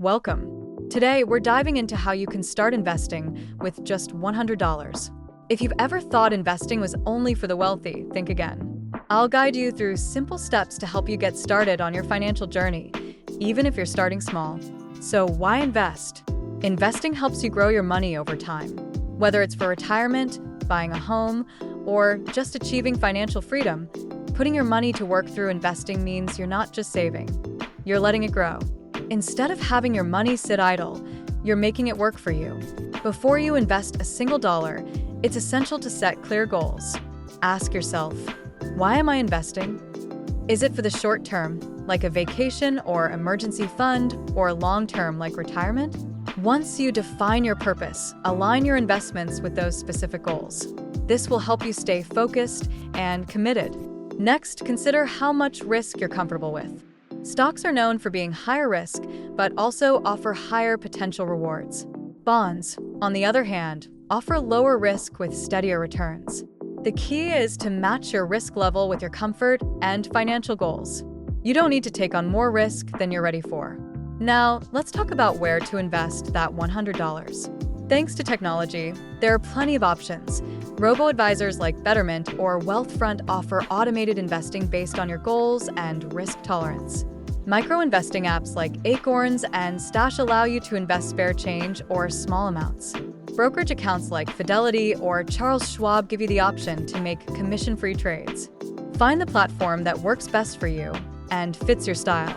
Welcome. Today, we're diving into how you can start investing with just $100. If you've ever thought investing was only for the wealthy, think again. I'll guide you through simple steps to help you get started on your financial journey, even if you're starting small. So why invest? Investing helps you grow your money over time. Whether it's for retirement, buying a home, or just achieving financial freedom, putting your money to work through investing means you're not just saving, you're letting it grow. Instead of having your money sit idle, you're making it work for you. Before you invest a single dollar, it's essential to set clear goals. Ask yourself, why am I investing? Is it for the short term, like a vacation or emergency fund, or long term, like retirement? Once you define your purpose, align your investments with those specific goals. This will help you stay focused and committed. Next, consider how much risk you're comfortable with. Stocks are known for being higher risk, but also offer higher potential rewards. Bonds, on the other hand, offer lower risk with steadier returns. The key is to match your risk level with your comfort and financial goals. You don't need to take on more risk than you're ready for. Now, let's talk about where to invest that $100. Thanks to technology, there are plenty of options. Robo-advisors like Betterment or Wealthfront offer automated investing based on your goals and risk tolerance. Micro-investing apps like Acorns and Stash allow you to invest spare change or small amounts. Brokerage accounts like Fidelity or Charles Schwab give you the option to make commission-free trades. Find the platform that works best for you and fits your style.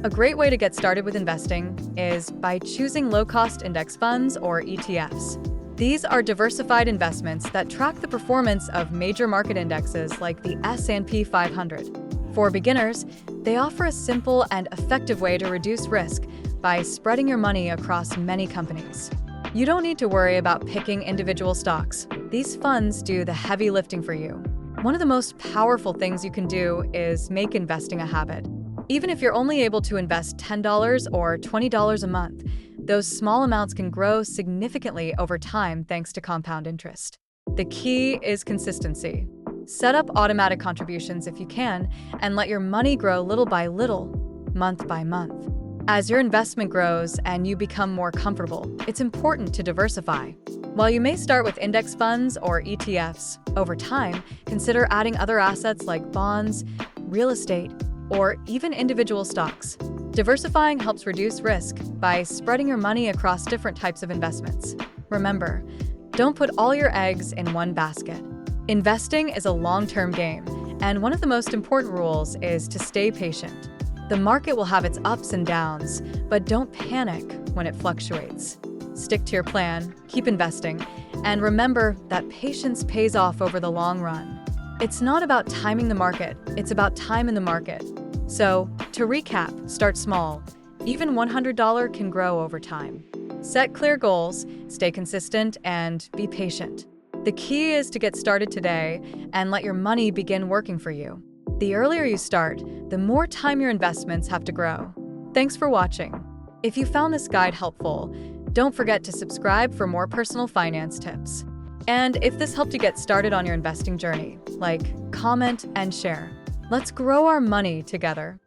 A great way to get started with investing is by choosing low-cost index funds or ETFs. These are diversified investments that track the performance of major market indexes like the S&P 500. For beginners, they offer a simple and effective way to reduce risk by spreading your money across many companies. You don't need to worry about picking individual stocks. These funds do the heavy lifting for you. One of the most powerful things you can do is make investing a habit. Even if you're only able to invest $10 or $20 a month, those small amounts can grow significantly over time thanks to compound interest. The key is consistency. Set up automatic contributions if you can, and let your money grow little by little, month by month. As your investment grows and you become more comfortable, it's important to diversify. While you may start with index funds or ETFs, over time, consider adding other assets like bonds, real estate, or even individual stocks. Diversifying helps reduce risk by spreading your money across different types of investments. Remember, don't put all your eggs in one basket. Investing is a long-term game, and one of the most important rules is to stay patient. The market will have its ups and downs, but don't panic when it fluctuates. Stick to your plan, keep investing, and remember that patience pays off over the long run. It's not about timing the market, it's about time in the market. So, to recap, start small. Even $100 can grow over time. Set clear goals, stay consistent, and be patient. The key is to get started today and let your money begin working for you. The earlier you start, the more time your investments have to grow. Thanks for watching. If you found this guide helpful, don't forget to subscribe for more personal finance tips. And if this helped you get started on your investing journey, like, comment, and share. Let's grow our money together.